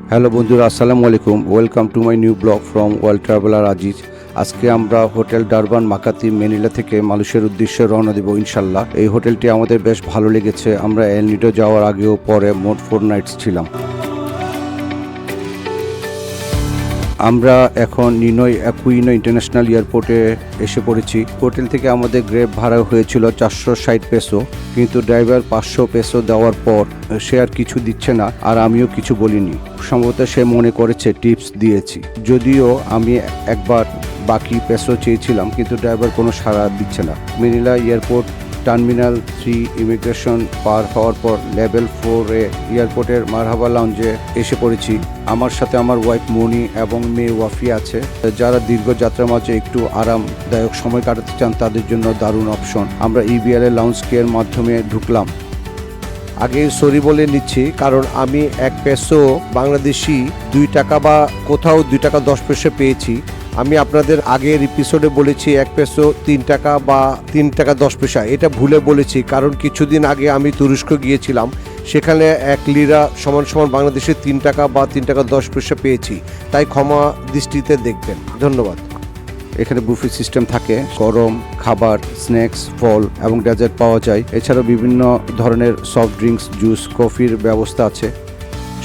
Hello বন্ধুরা, আসসালামু আলাইকুম। Welcome to my new blog from world traveller Aziz. আজকে আমরা হোটেল ডারবান মাকাতি ম্যানিলা থেকে মালয়েশিয়ার উদ্দেশ্যে রওনা দেব ইনশাল্লাহ। এই হোটেলটি আমাদের বেশ ভালো লেগেছে। আমরা এল নিডো যাওয়ার আগেও পরে মোট 4 নাইটস ছিলাম। আমরা এখন নিনোই অ্যাকুইনো ইন্টারন্যাশনাল এয়ারপোর্টে এসে পড়েছি। হোটেল থেকে আমাদের গ্রেব ভাড়া হয়েছিল 460 পেসো, কিন্তু ড্রাইভার 500 পেসো দেওয়ার পর সে আর কিছু দিচ্ছে না, আর আমিও কিছু বলিনি। সম্ভবত সে মনে করেছে টিপস দিয়েছি, যদিও আমি একবার বাকি পেসো চেয়েছিলাম, কিন্তু ড্রাইভার কোনো সাড়া দিচ্ছে না। ম্যানিলা এয়ারপোর্ট টার্মিনাল 3 ইমিগ্রেশন পার হওয়ার পর লেভেল 4-এ এয়ারপোর্টের মারহাবা লাউঞ্জে এসে পড়েছি। আমার সাথে আমার ওয়াইফ মনি এবং মেয়ে ওয়াফি আছে। যারা দীর্ঘ যাত্রার মাঝে একটু আরামদায়ক সময় কাটাতে চান তাদের জন্য দারুণ অপশন। আমরা ইবিএল এর লাউঞ্জ কেয়ার মাধ্যমে ঢুকলাম। আগে সরি বলে নিচ্ছি, কারণ আমি 1 পেসো বাংলাদেশি 2 টাকা বা কোথাও 2 টাকা 10 পয়সা পেয়েছি। আমি আপনাদের আগের এপিসোডে বলেছি 1 পেসো 3 টাকা বা 3 টাকা 10 পয়সা, এটা ভুলে বলেছি, কারণ কিছুদিন আগে আমি তুরস্ক গিয়েছিলাম, সেখানে 1 লিরা সমান সমান বাংলাদেশে 3 টাকা বা 3 টাকা 10 পয়সা পেয়েছি। তাই ক্ষমা দৃষ্টিতে দেখবেন, ধন্যবাদ। এখানে বুফে সিস্টেম থাকে, গরম খাবার, স্ন্যাক্স, ফল এবং ডেজার্ট পাওয়া যায়। এছাড়াও বিভিন্ন ধরনের সফট ড্রিঙ্কস, জুস, কফির ব্যবস্থা আছে।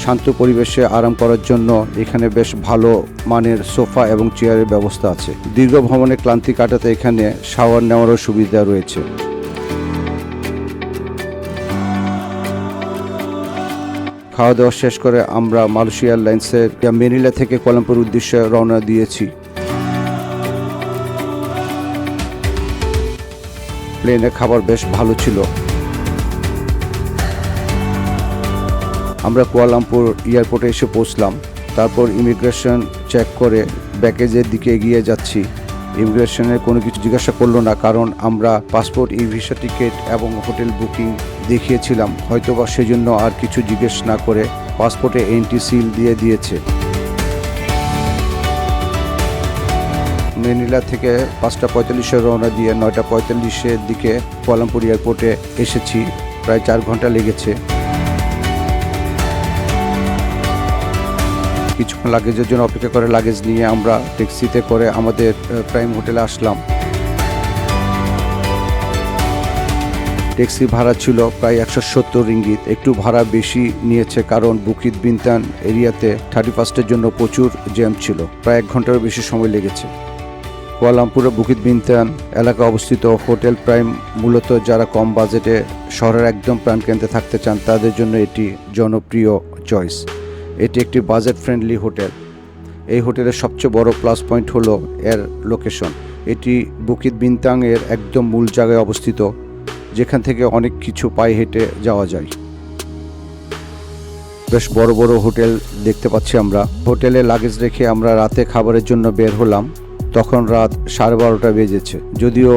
শান্ত পরিবেশে আরাম করার জন্য এখানে বেশ ভালো মানের সোফা এবং চেয়ারের ব্যবস্থা আছে। দীর্ঘ ভ্রমণে ক্লান্তি কাটাতে এখানে শাওয়ার নেওয়ারও সুবিধা রয়েছে। খাওয়া দাওয়া শেষ করে আমরা মালয়েশিয়া এয়ারলাইন্সের ম্যানিলা থেকে কুয়ালালামপুর উদ্দেশ্যে রওনা দিয়েছি। প্লেনের খাবার বেশ ভালো ছিল। আমরা কুয়ালালামপুর এয়ারপোর্টে এসে পৌঁছলাম। তারপর ইমিগ্রেশন চেক করে ব্যাগেজের দিকে এগিয়ে যাচ্ছি। ইমিগ্রেশনের কোনো কিছু জিজ্ঞাসা করলো না, কারণ আমরা পাসপোর্ট, ই ভিসা টিকিট এবং হোটেল বুকিং দেখিয়েছিলাম। হয়তোবা সেজন্য আর কিছু জিজ্ঞেস না করে পাসপোর্টে এন্ট্রি সিল দিয়ে দিয়েছে। ম্যানিলা থেকে 5:45-এ রওনা দিয়ে 9:45-এর দিকে কুয়ালালামপুর এয়ারপোর্টে এসেছি। প্রায় 4 ঘন্টা লেগেছে। কিছুক্ষণ লাগেজের জন্য অপেক্ষা করে লাগেজ নিয়ে আমরা ট্যাক্সিতে করে আমাদের প্রাইম হোটেলে আসলাম। ট্যাক্সি ভাড়া ছিল প্রায় 170 রিঙ্গিত। একটু ভাড়া বেশি নিয়েছে, কারণ বুকিত বিনতান এরিয়াতে 31-এর জন্য প্রচুর জ্যাম ছিল। প্রায় 1 ঘন্টারও বেশি সময় লেগেছে। কুয়ালালামপুরে বুকিত বিনতান এলাকা অবস্থিত হোটেল প্রাইম মূলত যারা কম বাজেটে শহরের একদম প্রাণকেন্দ্রে থাকতে চান তাদের জন্য এটি জনপ্রিয় চয়েস। এটি একটি বাজেট ফ্রেন্ডলি হোটেল। এই হোটেলের সবচেয়ে বড় প্লাস পয়েন্ট হলো এর লোকেশন। এটি বুকিত বিনতাং এর একদম মূল জায়গায় অবস্থিত, যেখান থেকে অনেক কিছু পায়ে হেঁটে যাওয়া যায়। বেশ বড় বড় হোটেল দেখতে পাচ্ছি আমরা। হোটেলে লাগেজ রেখে আমরা রাতে খাবারের জন্য বের হলাম। তখন রাত 12:30 বেজেছে, যদিও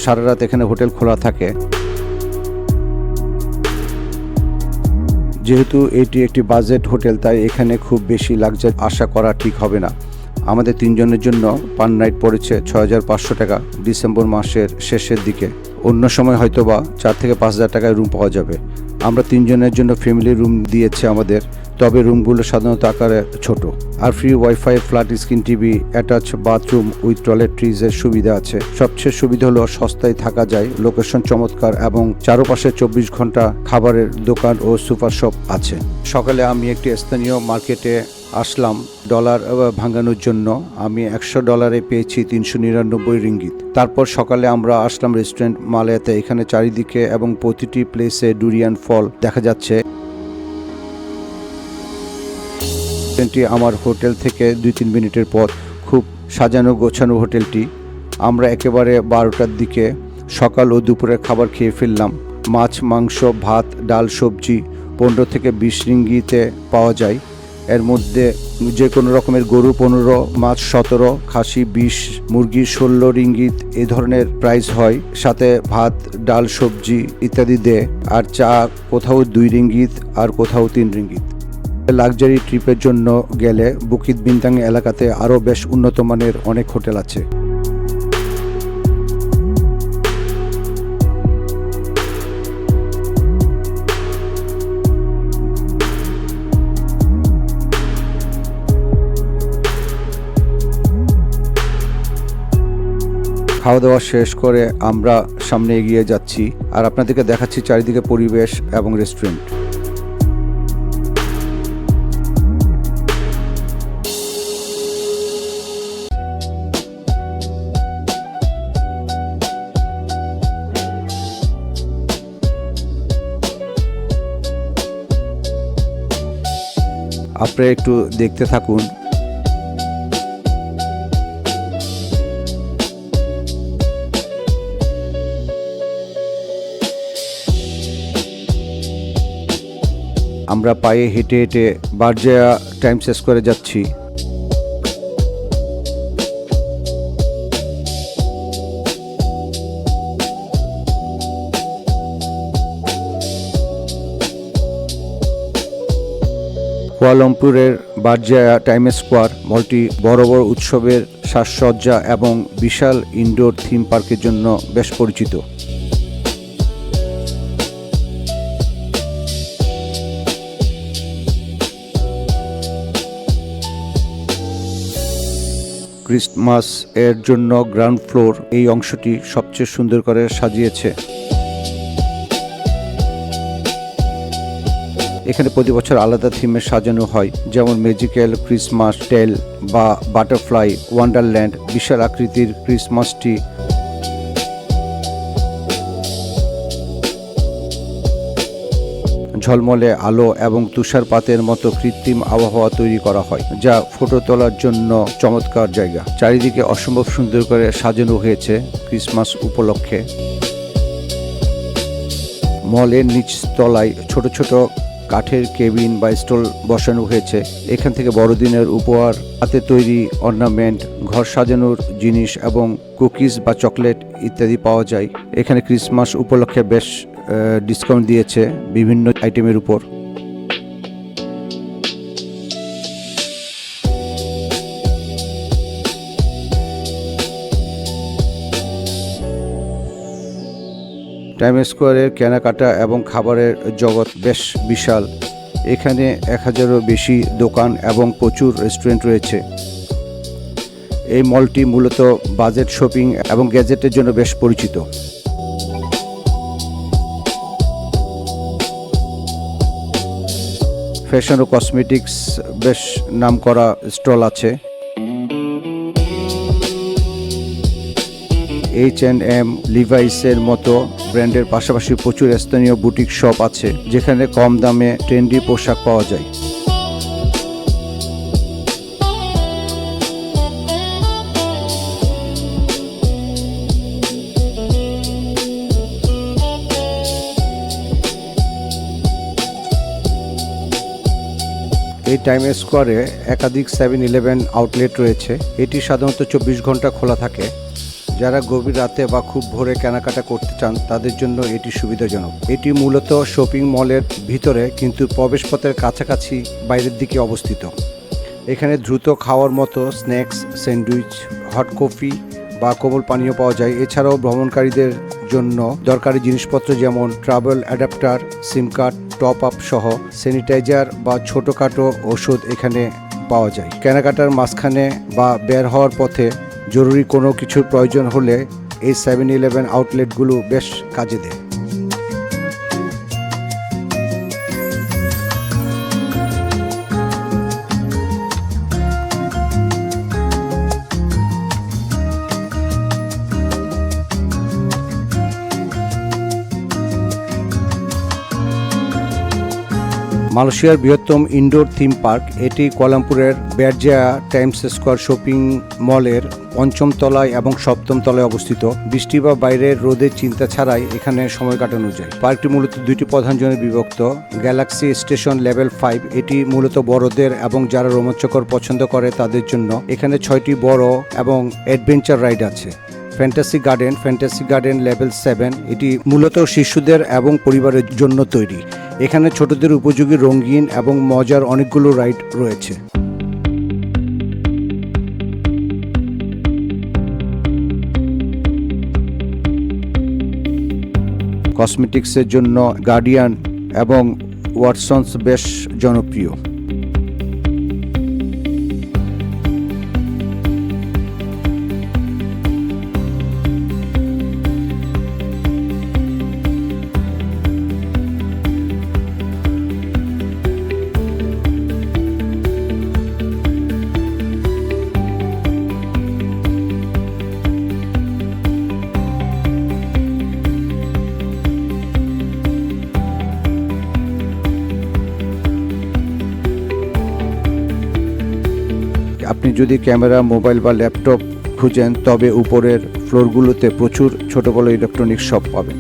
সারা রাত এখানে হোটেল খোলা থাকে। যেহেতু এটি একটি বাজেট হোটেল, তাই এখানে খুব বেশি লাক্সারি আশা করা ঠিক হবে না। আমাদের 3 জনের জন্য পার নাইট পড়েছে 6500 টাকা ডিসেম্বর মাসের শেষের দিকে। অন্য সময় হয়তোবা 4 থেকে 5,000 টাকায় রুম পাওয়া যাবে। আমরা 3 জনের জন্য ফ্যামিলি রুম দিয়েছে আমাদের, তবে রুমগুলো সাধারণত আকারে ছোট। আর free wifi, flat screen TV, attach bathroom with টয়লেট্রিজের সুবিধা আছে। সবচেয়ে সুবিধা হলো সস্তায় থাকা যায়, লোকেশন চমৎকার এবং চারপাশে 24 ঘন্টা খাবারের দোকান ও সুপার শপ আছে। সকালে আমি একটি স্থানীয় মার্কেটে আসলাম ডলার ভাঙানোর জন্য। আমি $100 পেয়েছি 399 রিঙ্গিত। তারপর সকালে আমরা আসলাম রেস্টুরেন্ট মালায়াতে। এখানে চারিদিকে এবং প্রতিটি প্লেসে ডুরিয়ান ফল দেখা যাচ্ছে। আমার হোটেল থেকে 2-3 মিনিটের পথ। খুব সাজানো গোছানো হোটেলটি। আমরা একেবারে 12টার দিকে সকাল ও দুপুরের খাবার খেয়ে ফেললাম। মাছ, মাংস, ভাত, ডাল, সবজি 15 থেকে 20 রিঙ্গিতে পাওয়া যায়। এর মধ্যে যে কোনো রকমের গরু 15, মাছ 17, খাসি 20, মুরগি 16 রিঙ্গিত এই ধরনের প্রাইস হয়। সাথে ভাত, ডাল, সবজি ইত্যাদি দেয়। আর চা কোথাও 2 রিঙ্গিত আর কোথাও 3 রিঙ্গিত। লাক্সারি ট্রিপের জন্য গেলে বুকিত বিনতাং এলাকাতে আরও বেশ উন্নত মানের অনেক হোটেল আছে। খাওয়া দাওয়া শেষ করে আমরা সামনে এগিয়ে যাচ্ছি আর আপনাদেরকে দেখাচ্ছি চারিদিকে পরিবেশ এবং রেস্টুরেন্ট। আপনারা একটু দেখতে থাকুন। আমরা পায়ে হেঁটে হেঁটে বারজায়া টাইমস স্কোয়ারে যাচ্ছি। কুয়ালালামপুরের বারজায়া টাইম স্কোয়ার মলটি বড় বড় উৎসবের সাজসজ্জা এবং বিশাল ইনডোর থিম পার্কের জন্য বেশ পরিচিত। ক্রিসমাস এর জন্য গ্রাউন্ড ফ্লোর এই অংশটি সবচেয়ে সুন্দর করে সাজিয়েছে। এখানে প্রতি বছর আলাদা থিমে সাজানো হয়, যেমন ম্যাজিক্যাল ক্রিসমাস টেল বা বাটারফ্লাই ওয়ান্ডারল্যান্ড। বিশাল আকৃতির ক্রিসমাসটি ঝলমলে আলো এবং তুষারপাতের মতো কৃত্রিম আবহাওয়া তৈরি করা হয়, যা ফটো তোলার জন্য চমৎকার জায়গা। চারিদিকে অসম্ভব সুন্দর করে সাজানো হয়েছে ক্রিসমাস উপলক্ষে। মলের নিচতলায় ছোট ছোট কাঠের কেবিন বা স্টল বসানো হয়েছে। এখান থেকে বড়দিনের উপহার, হাতে তৈরি অর্নামেন্ট, ঘর সাজানোর জিনিস এবং কুকিজ বা চকলেট ইত্যাদি পাওয়া যায়। এখানে ক্রিসমাস উপলক্ষে বেশ ডিসকাউন্ট দিয়েছে বিভিন্ন আইটেমের উপর। টাইম স্কোয়ারের কেনাকাটা এবং খাবারের জগৎ বেশ বিশাল। এখানে 1000-এরও বেশি দোকান এবং প্রচুর রেস্টুরেন্ট রয়েছে। এই মলটি মূলত বাজেট শপিং এবং গ্যাজেটের জন্য বেশ পরিচিত। ফ্যাশন ও কসমেটিক্স বেশ নামকরা স্টল আছে। H&M, লিভাইসের মতো ব্র্যান্ডের পাশাপাশি প্রচুর স্থানীয় বুটিক শপ আছে, যেখানে কম দামে ট্রেন্ডি পোশাক পাওয়া যায়। এই টাইম স্কোয়ারে একাধিক 7-Eleven আউটলেট রয়েছে। এটি সাধারণত 24 ঘন্টা খোলা থাকে। যারা গভীর রাতে বা খুব ভোরে কেনাকাটা করতে চান তাদের জন্য এটি সুবিধাজনক। এটি মূলত শপিং মলের ভিতরে কিন্তু প্রবেশপথের কাছাকাছি বাইরের দিকে অবস্থিত। এখানে দ্রুত খাওয়ার মতো স্ন্যাক্স, স্যান্ডউইচ, হট কফি বা কোমল পানীয় পাওয়া যায়। এছাড়াও ভ্রমণকারীদের জন্য দরকারি জিনিসপত্র যেমন ট্রাভেল অ্যাডাপ্টার, সিম কার্ড, টপ আপ সহ স্যানিটাইজার বা ছোটোখাটো ওষুধ এখানে পাওয়া যায়। কেনাকাটার মাঝখানে বা বের হওয়ার পথে জরুরি কোনো কিছুর প্রয়োজন হলে এই 7-Eleven আউটলেটগুলো বেশ কাজে দেয়। মালয়েশিয়ার বৃহত্তম ইনডোর থিম পার্ক এটি কুয়ালালামপুরের বারজায়া টাইমস স্কোয়ার শপিং মলের 5ম তলায় এবং 7ম তলায় অবস্থিত। বৃষ্টি বা বাইরের রোদের চিন্তা ছাড়াই এখানে সময় কাটানো যায়। পার্কটি মূলত 2টি প্রধান জোনে বিভক্ত। গ্যালাক্সি স্টেশন লেভেল 5 এটি মূলত বড়দের এবং যারা রোমাঞ্চকর পছন্দ করে তাদের জন্য। এখানে 6টি বড় এবং অ্যাডভেঞ্চার রাইড আছে। ফ্যান্টাসি গার্ডেন লেভেল 7 এটি মূলত শিশুদের এবং পরিবারের জন্য তৈরি। এখানে ছোটদের উপযোগী রঙিন এবং মজার অনেকগুলো রাইড রয়েছে। কসমেটিক্সের জন্য গার্ডিয়ান এবং ওয়াটসন্স বেশ জনপ্রিয়। আপনি যদি ক্যামেরা, মোবাইল বা ল্যাপটপ খুঁজেন তবে উপরের ফ্লোরগুলোতে প্রচুর ছোট বড় ইলেকট্রনিক্স শপ পাবেন।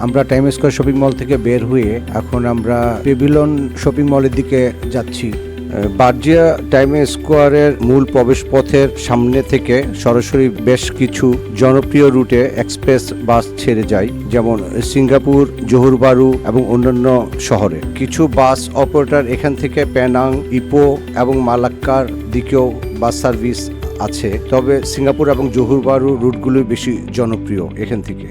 আমরা টাইম স্কয়ার শপিং মল থেকে বের হয়ে এখন আমরা পেভিলন শপিং মলের দিকে যাচ্ছি। বার্জিয়া টাইম স্কোয়ারের মূল প্রবেশপথের সামনে থেকে সরাসরি বেশ কিছু জনপ্রিয় রুটে এক্সপ্রেস বাস ছেড়ে যায়, যেমন সিঙ্গাপুর, জোহর বারু এবং অন্যান্য শহরে। কিছু বাস অপারেটর এখান থেকে পেনাং, ইপো এবং মালাক্কার দিকেও বাস সার্ভিস আছে, তবে সিঙ্গাপুর এবং জোহর বারু রুটগুলোই বেশি জনপ্রিয় এখান থেকে।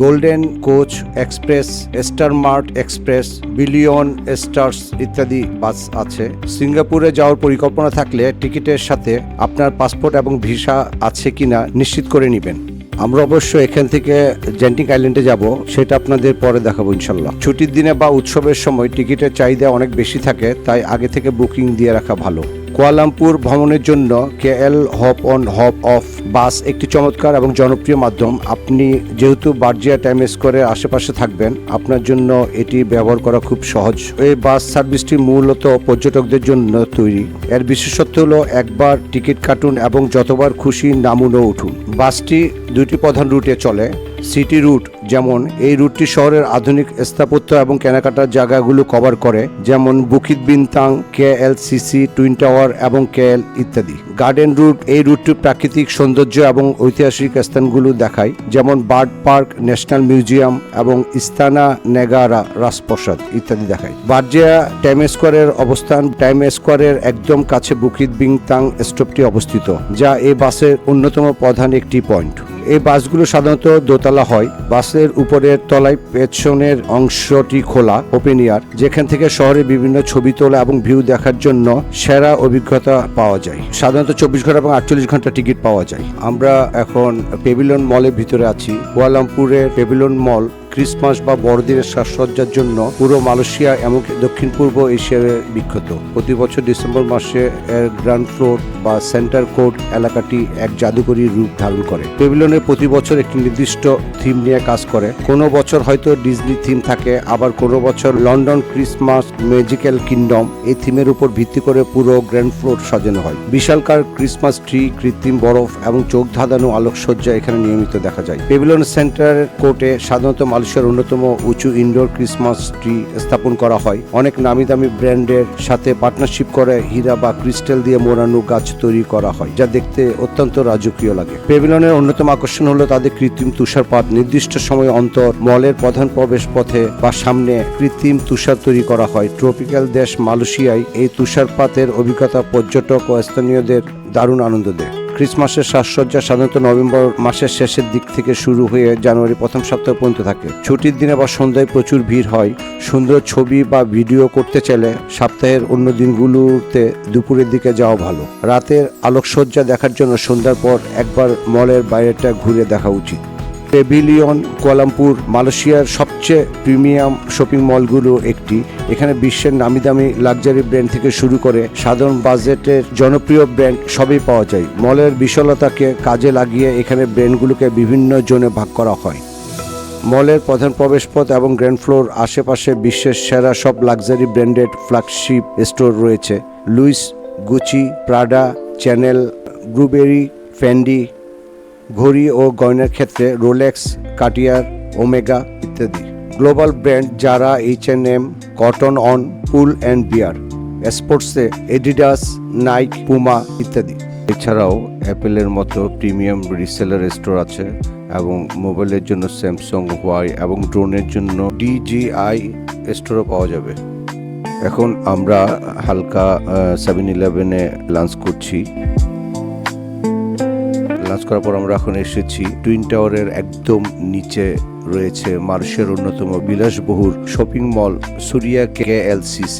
Golden coach express, star mart express, billion stars ইত্যাদি বাস আছে। সিঙ্গাপুরে যাওয়ার পরিকল্পনা থাকলে টিকিটের সাথে আপনার পাসপোর্ট এবং ভিসা আছে কিনা নিশ্চিত করে নেবেন। আমরা অবশ্য এখান থেকে জেন্টিং আইল্যান্ডে যাব, সেটা আপনাদের পরে দেখাবো ইনশাল্লাহ। ছুটির দিনে বা উৎসবের সময় টিকিটের চাহিদা অনেক বেশি থাকে, তাই আগে থেকে বুকিং দিয়ে রাখা ভালো। কুয়ালালামপুর ভ্রমণের জন্য KL hop on hop off bus একটি চমৎকার এবং জনপ্রিয় মাধ্যম। আপনি যেহেতু বার্জিয়া টাইম স্কোয়ারের আশেপাশে থাকবেন, আপনার জন্য এটি ব্যবহার করা খুব সহজ। এই বাস সার্ভিসটি মূলত পর্যটকদের জন্য তৈরি। এর বিশেষত্ব হলো একবার টিকিট কাটুন এবং যতবার খুশি নামুন ও উঠুন। বাসটি দুটি প্রধান রুটে চলে। সিটি রুট, যেমন এই রুটটি শহরের আধুনিক স্থাপত্য এবং কেনাকাটার জায়গাগুলো কভার করে, যেমন বুকিত বিনতাং, কেএলসিসি, টুইন টাওয়ার এবং কেএল ইত্যাদি। গার্ডেন রুট, এই রুটটি প্রাকৃতিক সৌন্দর্য এবং ঐতিহাসিক স্থানগুলো দেখায়, যেমন বার্ড পার্ক, ন্যাশনাল মিউজিয়াম এবং ইস্তানা নেগারা রাজপ্রাসাদ ইত্যাদি দেখায়। বার্জিয়া টাইম স্কোয়ারের অবস্থান টাইম স্কোয়ারের একদম কাছে বুকিত বিনতাং স্টপটি অবস্থিত, যা এই বাসের অন্যতম প্রধান একটি পয়েন্ট। এই বাসগুলো সাধারণত দোতলা হয়। বাসের উপরের তলায় পেছনের অংশটি খোলা, ওপেন এয়ার, যেখান থেকে শহরে বিভিন্ন ছবি তোলা এবং ভিউ দেখার জন্য সেরা অভিজ্ঞতা পাওয়া যায়। সাধারণত 24 ঘন্টা এবং 48 ঘন্টা টিকিট পাওয়া যায়। আমরা এখন পেভিলন মলের ভিতরে আছি। কুয়ালালামপুরের পেভিলন মল ক্রিসমাস বা বড়দিনের সাজসজ্জার জন্য পুরো মালয়েশিয়া এমনকি দক্ষিণ পূর্ব এশিয়ার বিখ্যাত। প্রতি বছর ডিসেম্বর মাসে এর গ্রাউন্ড ফ্লোর বা সেন্টার কোর্ট এলাকাটি এক জাদুকরী রূপ ধারণ করে। পেভিলনে প্রতি বছর একটি নির্দিষ্ট থিম নিয়ে কাজ করে। কোনো বছর হয়তো ডিজনি থিম থাকে, আবার কোনো বছর লন্ডন ক্রিসমাস ম্যাজিক্যাল কিংডম। এই থিমের উপর ভিত্তি করে পুরো গ্র্যান্ড ফ্লোর সাজানো হয়। বিশালকার ক্রিসমাস ট্রি, কৃত্রিম বরফ এবং চোখ ধাঁধানো আলোকসজ্জা এখানে নিয়মিত দেখা যায়। পেভিলন সেন্টার কোর্টে সাধারণত মালয়েশিয়ার অন্যতম উঁচু ইনডোর ক্রিসমাস ট্রি স্থাপন করা হয়। অনেক নামি দামি ব্র্যান্ডের সাথে পার্টনারশিপ করে হীরা বা ক্রিস্টাল দিয়ে মোড়ানো গাছ তৈরি করা হয়, যা দেখতে অত্যন্ত রাজকীয় লাগে। পেভিলনের অন্যতম আকর্ষণ হলো তাদের কৃত্রিম তুষারপাত। নির্দিষ্ট সময় অন্তর মলের প্রধান প্রবেশ পথে বা সামনে কৃত্রিম তুষার তৈরি করা হয়। ট্রপিক্যাল দেশ মালয়েশিয়ায় এই তুষারপাতের অভিজ্ঞতা পর্যটক ও স্থানীয়দের দারুণ আনন্দ দেয়। ক্রিসমাসের সাজসজ্জা সাধারণত নভেম্বর মাসের শেষের দিক থেকে শুরু হয়ে জানুয়ারি প্রথম সপ্তাহ পর্যন্ত থাকে। ছুটির দিনে বা সন্ধ্যায় প্রচুর ভিড় হয়। সুন্দর ছবি বা ভিডিও করতে চাইলে সপ্তাহের অন্য দিনগুলোতে দুপুরের দিকে যাওয়া ভালো। রাতের আলোকসজ্জা দেখার জন্য সন্ধ্যার পর একবার মলের বাইরেটা ঘুরে দেখা উচিত। পেভিলিয়ন কুয়ালালামপুর মালয়েশিয়ার সবচেয়ে প্রিমিয়াম শপিং মলগুলো একটি। এখানে বিশ্বের নামিদামি লাক্সারি ব্র্যান্ড থেকে শুরু করে সাধারণ বাজেটের জনপ্রিয় ব্র্যান্ড সবই পাওয়া যায়। মলের বিশালতাকে কাজে লাগিয়ে এখানে ব্র্যান্ডগুলোকে বিভিন্ন জোনে ভাগ করা হয়। মলের প্রধান প্রবেশপথ এবং গ্র্যান্ড ফ্লোর আশেপাশে বিশ্বের সেরা সব লাক্সারি ব্র্যান্ডেড ফ্ল্যাগশিপ স্টোর রয়েছে। Louis, Gucci, Prada, Chanel, blueberry, Fendi. ঘড়ি ও গয়নার ক্ষেত্রে রোলেক্স, কার্টিয়ার, ওমেগা ইত্যাদি। গ্লোবাল ব্র্যান্ড যারা, H&M, cotton on, pull and bear. স্পোর্টসে এডিডাস, নাইক, পুমা ইত্যাদি। এছাড়াও অ্যাপেলের মতো প্রিমিয়াম রিসেলার স্টোর আছে এবং মোবাইলের জন্য স্যামসাং, হুয়াই এবং ড্রোনের জন্য DJI স্টোরও পাওয়া যাবে। এখন আমরা হালকা 7-Eleven-এ লাঞ্চ করছি। লাঞ্চ করার পর আমরা এখন এসেছি টুইন টাওয়ারের একদম নিচে রয়েছে মালয়েশিয়ার অন্যতম বিলাসবহুল শপিং মল সুরিয়া KLCC।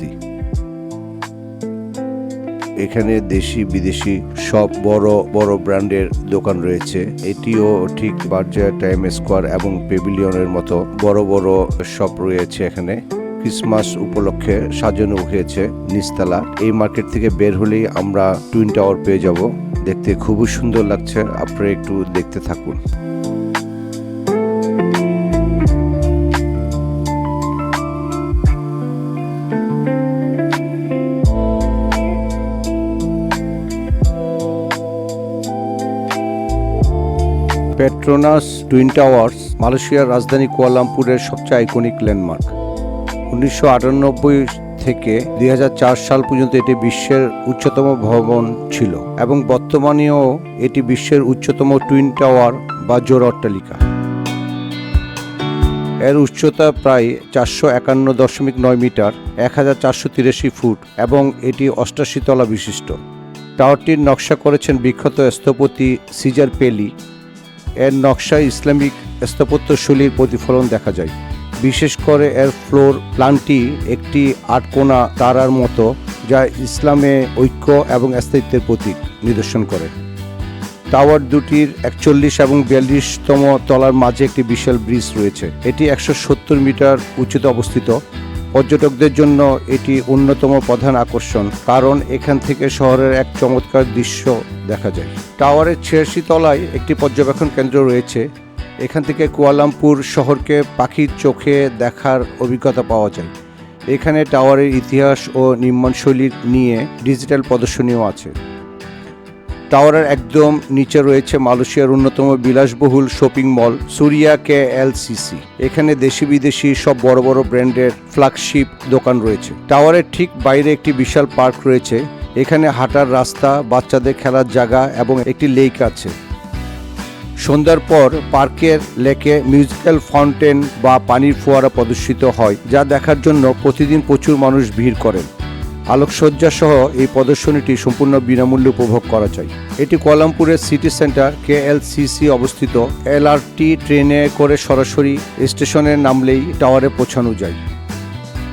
এখানে দেশি বিদেশি সব বড় বড় ব্র্যান্ডের দোকান রয়েছে। এটিও ঠিক বার্জিয়া টাইম স্কোয়ার এবং পেভিলিয়নের মতো বড় বড় শপ রয়েছে এখানে। ক্রিসমাস উপলক্ষে সাজানো হয়েছে নিচতলা। এই মার্কেট থেকে বের হলেই আমরা টুইন টাওয়ার পেয়ে যাব। দেখতে খুবই সুন্দর লাগছে, আপনারা একটু দেখতে থাকুন। পেট্রোনাস টুইন টাওয়ার্স মালয়েশিয়ার রাজধানী কুয়ালালামপুরের সবচেয়ে আইকনিক ল্যান্ডমার্ক। 1998 থেকে 2004 সাল পর্যন্ত এটি বিশ্বের উচ্চতম ভবন ছিল এবং বর্তমানেও এটি বিশ্বের উচ্চতম টুইন টাওয়ার বা জোড়া অট্টালিকা। এর উচ্চতা প্রায় 451.9 মিটার, 1483 ফুট এবং এটি 88 তলা বিশিষ্ট। টাওয়ারটির নকশা করেছেন বিখ্যাত স্থপতি সিজার পেলি। এর নকশায় ইসলামিক স্থাপত্যশৈলীর প্রতিফলন দেখা যায়। বিশেষ করে এর ফ্লোর প্ল্যানটি একটি আটকোনা তারার মতো, যা ইসলামে ঐক্য এবং স্থায়িত্বের প্রতীক নিদর্শন করে। টাওয়ার দুটির 41 এবং 42তম তলার মাঝে একটি বিশাল ব্রিজ রয়েছে। এটি 170 মিটার উচ্চতায় অবস্থিত। পর্যটকদের জন্য এটি অন্যতম প্রধান আকর্ষণ, কারণ এখান থেকে শহরের এক চমৎকার দৃশ্য দেখা যায়। টাওয়ারের 86 তলায় একটি পর্যবেক্ষণ কেন্দ্র রয়েছে। এখান থেকে কুয়ালালামপুর শহরকে পাখির চোখে দেখার অভিজ্ঞতা পাওয়া যায়। এখানে টাওয়ারের ইতিহাস ও নির্মাণশৈলী নিয়ে ডিজিটাল প্রদর্শনীও আছে। টাওয়ারের একদম নিচে রয়েছে মালয়েশিয়ার অন্যতম বিলাসবহুল শপিং মল সুরিয়া KLCC। এখানে দেশি বিদেশি সব বড় বড় ব্র্যান্ডের ফ্ল্যাগশিপ দোকান রয়েছে। টাওয়ারের ঠিক বাইরে একটি বিশাল পার্ক রয়েছে। এখানে হাঁটার রাস্তা, বাচ্চাদের খেলার জায়গা এবং একটি লেক আছে। সন্ধ্যার পর পার্কের লেকে মিউজিক্যাল ফাউন্টেন বা পানির ফোয়ারা প্রদর্শিত হয়, যা দেখার জন্য প্রতিদিন প্রচুর মানুষ ভিড় করেন। আলোকসজ্জা সহ এই প্রদর্শনীটি সম্পূর্ণ বিনামূল্যে উপভোগ করা যায়। এটি কুয়ালালামপুরের সিটি সেন্টার KLCC অবস্থিত। LRT ট্রেনে করে সরাসরি স্টেশনে নামলেই টাওয়ারে পৌঁছানো যায়।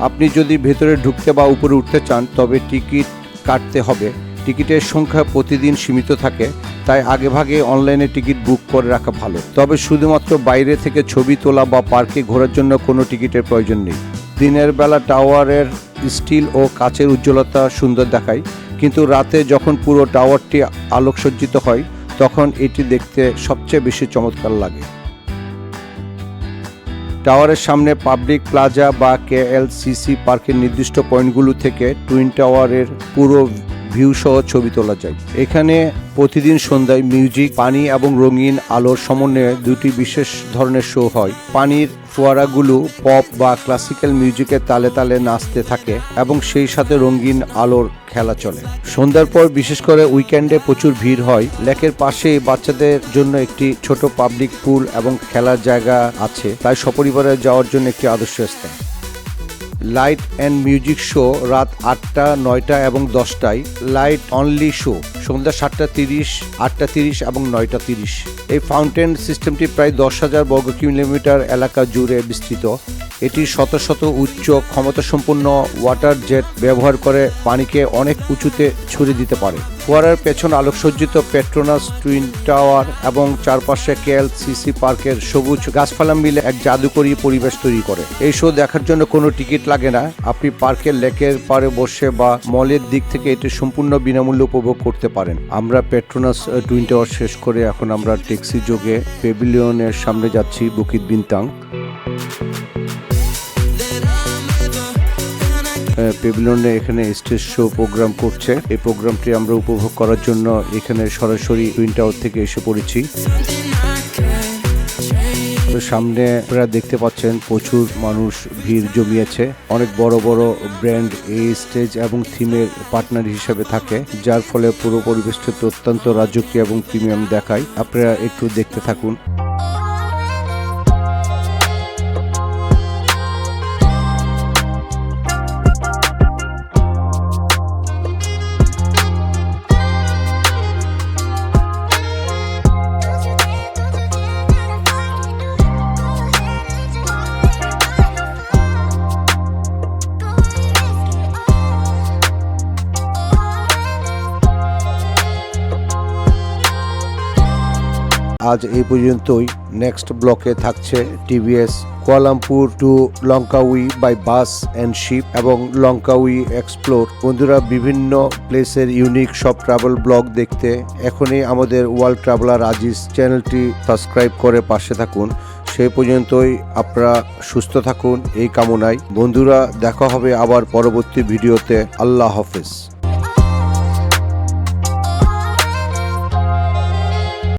আপনি যদি ভেতরে ঢুকতে বা উপরে উঠতে চান তবে টিকিট কাটতে হবে। টিকিটের সংখ্যা প্রতিদিন সীমিত থাকে, তাই আগেভাগে অনলাইনে টিকিট বুক করে রাখা ভালো। তবে শুধুমাত্র বাইরে থেকে ছবি তোলা বা পার্কে ঘোরার জন্য কোনো টিকিটের প্রয়োজন নেই। দিনের বেলা টাওয়ারের স্টিল ও কাচের উজ্জ্বলতা সুন্দর দেখায়, কিন্তু রাতে যখন পুরো টাওয়ারটি আলোকসজ্জিত হয় তখন এটি দেখতে সবচেয়ে বেশি চমৎকার লাগে। টাওয়ারের সামনে পাবলিক প্লাজা বা KLCC পার্কের নির্দিষ্ট পয়েন্টগুলো থেকে টুইন টাওয়ারের পুরো ভিউ সহ ছবি তোলা যায়। এখানে প্রতিদিন সন্ধ্যায় মিউজিক, পানি এবং রঙিন আলোর সমন্বয়ে দুটি বিশেষ ধরনের শো হয়। পানির ফোয়ারাগুলো পপ বা ক্লাসিক্যাল মিউজিকের তালে তালে নাচতে থাকে এবং সেই সাথে রঙিন আলোর খেলা চলে। সন্ধ্যার পর বিশেষ করে উইকেন্ডে প্রচুর ভিড় হয়। লেকের পাশেই বাচ্চাদের জন্য একটি ছোট পাবলিক পুল এবং খেলার জায়গা আছে, তাই সপরিবারে যাওয়ার জন্য একটি আদর্শ স্থান। লাইট অ্যান্ড মিউজিক শো রাত 8টা, 9টা এবং 10টায়। লাইট অনলি শো সন্ধ্যা 7:30, 8:30 এবং 9:30। এই ফাউন্টেন সিস্টেমটি প্রায় 10,000 বর্গ কিলোমিটার এলাকা জুড়ে বিস্তৃত। এটি শত শত উচ্চ ক্ষমতাসম্পন্ন ওয়াটার জেট ব্যবহার করে পানিকে অনেক উঁচুতে ছড়িয়ে দিতে পারে। ফোয়ারার পেছনে আলোকসজ্জিত পেট্রোনাস টুইন টাওয়ার এবং চারপাশে KLCC পার্কের সবুজ গাছপালা মিলে এক জাদুকরী পরিবেশ তৈরি করে। এই শো দেখার জন্য কোনো টিকিট লাগে না। আপনি পার্কের লেকের পাড়ে বসে বা মলের দিক থেকে এটি সম্পূর্ণ বিনামূল্যে উপভোগ করতে পারেন। আমরা পেট্রোনাস টুইন টাওয়ার শেষ করে এখন আমরা ট্যাক্সি যোগে পেভিলিয়নের সামনে যাচ্ছি, বুকিত বিনতাং। পেভিলিয়নে এখানে স্টেজ শো প্রোগ্রাম করছে। এই প্রোগ্রামটি আমরা উপভোগ করার জন্য এখানে সরাসরি টুইন টাওয়ার থেকে এসে পড়েছি। সামনে আপনারা দেখতে পাচ্ছেন প্রচুর মানুষ ভিড় জমিয়েছে। অনেক বড় বড় ব্র্যান্ড এই স্টেজ এবং থিমের পার্টনার হিসেবে থাকে, যার ফলে পুরো পরিবেশটা অত্যন্ত রাজকীয় এবং প্রিমিয়াম দেখায়। আপনারা একটু দেখতে থাকুন। আজ এই পর্যন্তই। নেক্সট ব্লকে থাকছে TVS Kuala Lumpur to Langkawi by bus and ship এবং লঙ্কাউই এক্সপ্লোর। বন্ধুরা, বিভিন্ন প্লেসের ইউনিক সব ট্রাভেল ব্লগ দেখতে এখনই আমাদের ওয়ার্ল্ড ট্রাভেলার আজিজ চ্যানেলটি সাবস্ক্রাইব করে পাশে থাকুন। সেই পর্যন্তই আপনারা সুস্থ থাকুন এই কামনায়। বন্ধুরা, দেখা হবে আবার পরবর্তী ভিডিওতে। আল্লাহ হাফেজ।